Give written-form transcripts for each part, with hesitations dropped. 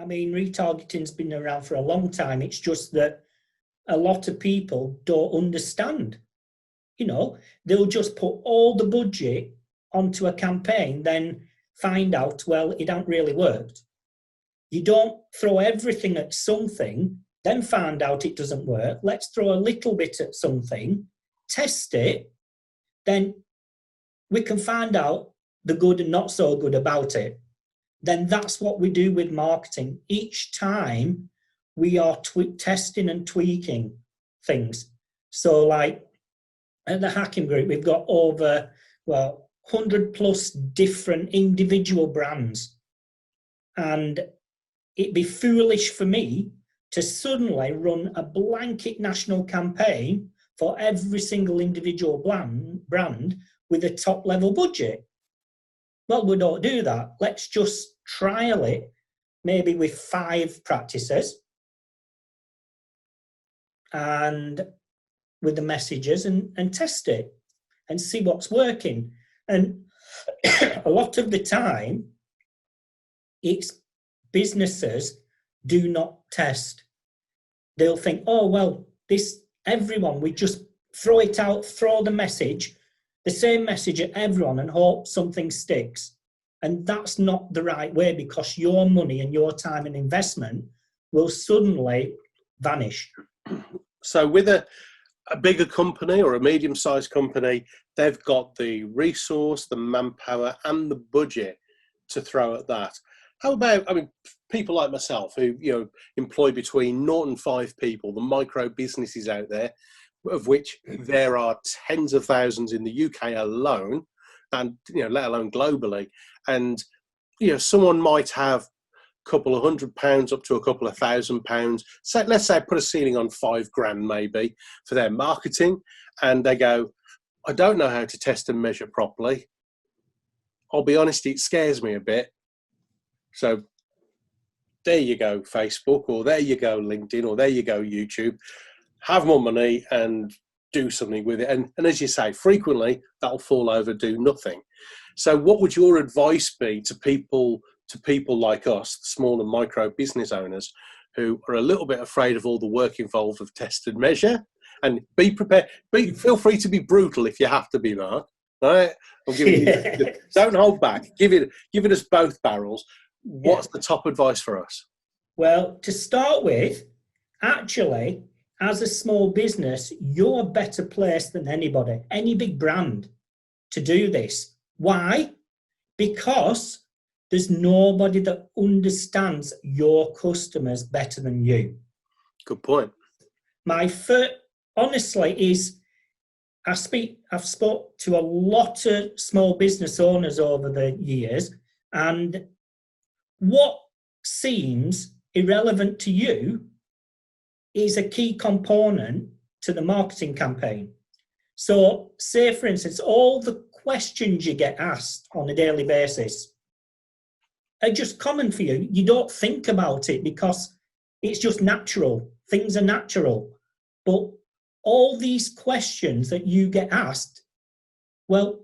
I mean, retargeting's been around for a long time. It's just that a lot of people don't understand. You know, they'll just put all the budget onto a campaign, then find out, well, it hasn't really worked. You don't throw everything at something, then find out it doesn't work. Let's throw a little bit at something, test it, then we can find out the good and not so good about it. Then that's what we do with marketing. Each time we are testing and tweaking things. So like at the Hacking Group, we've got over, 100 plus different individual brands. And it'd be foolish for me to suddenly run a blanket national campaign for every single individual brand with a top level budget. Well, we don't do that. Let's just trial it, maybe with 5 practices and with the messages and test it and see what's working. And a lot of the time, it's businesses do not test. They'll think, oh, well, everyone, we just throw it out, throw the same message at everyone and hope something sticks. And that's not the right way, because your money and your time and investment will suddenly vanish. So with a bigger company or a medium-sized company, they've got the resource, the manpower and the budget to throw at that. How about, people like myself who, employ between 0 and 5 people, the micro businesses out there, of which there are tens of thousands in the UK alone, and let alone globally. And someone might have a couple of £100 up to a couple of £1,000. So let's say put a ceiling on £5,000 maybe for their marketing, and they go, I don't know how to test and measure properly. I'll be honest, it scares me a bit. So there you go, Facebook, or there you go, LinkedIn, or there you go, YouTube. Have more money and do something with it. And as you say, frequently that'll fall over, do nothing. So what would your advice be to people like us, small and micro business owners, who are a little bit afraid of all the work involved with test and measure? And be prepared. Feel free to be brutal if you have to be, Mark. All right? I'm giving you, don't hold back. Give it us both barrels. What's the top advice for us? Well, to start with, actually, as a small business, you're better placed than anybody, any big brand, to do this. Why? Because there's nobody that understands your customers better than you. Good point. My first, honestly, is I've spoke to a lot of small business owners over the years, and what seems irrelevant to you is a key component to the marketing campaign. So say, for instance, all the questions you get asked on a daily basis are just common for you. You don't think about it because it's just natural. Things are natural. But all these questions that you get asked, well,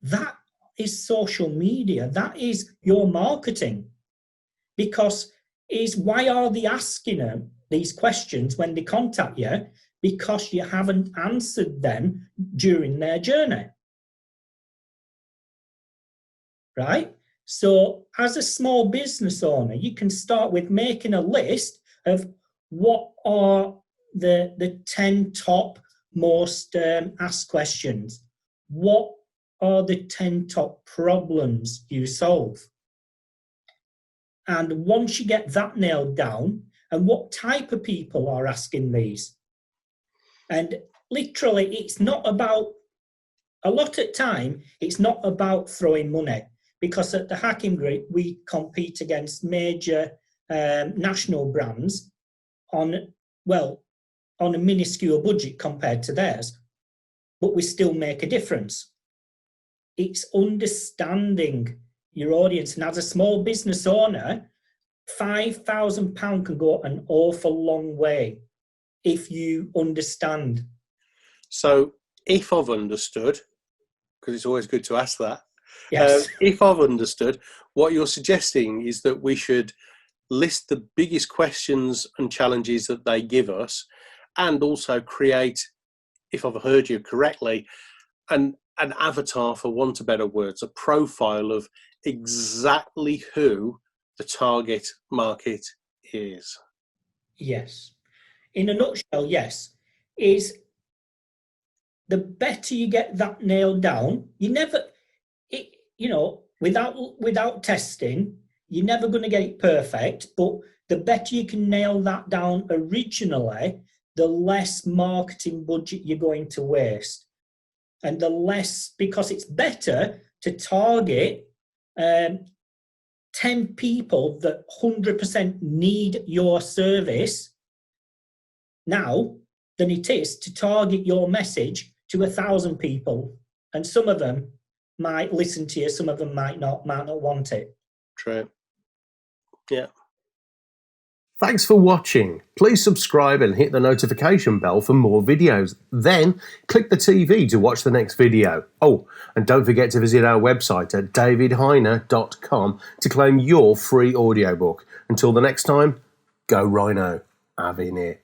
that is social media. That is your marketing. Because why are they asking them these questions when they contact you? Because you haven't answered them during their journey. Right? So as a small business owner, you can start with making a list of what are the 10 top most asked questions. What are the 10 top problems you solve? And once you get that nailed down, and what type of people are asking these, and literally it's not about, a lot of time, it's not about throwing money, because at the Hacking Group, we compete against major national brands on a minuscule budget compared to theirs, but we still make a difference. It's understanding your audience. And as a small business owner, £5,000 can go an awful long way if you understand. So if I've understood, because it's always good to ask that, yes. If I've understood, what you're suggesting is that we should list the biggest questions and challenges that they give us, and also create, if I've heard you correctly, an avatar, for want of better words, a profile of exactly who the target market is. Yes. In a nutshell, yes. Is the better you get that nailed down, without testing, you're never going to get it perfect, but the better you can nail that down originally, the less marketing budget you're going to waste. And the less, because it's better to target 10 people that 100% need your service now than it is to target your message to 1,000 people. And some of them might listen to you, some of them might not want it. True. Yeah. Thanks for watching. Please subscribe and hit the notification bell for more videos. Then click the TV to watch the next video. Oh, and don't forget to visit our website at davidhyner.com to claim your free audiobook. Until the next time, go Rhino. Avin it.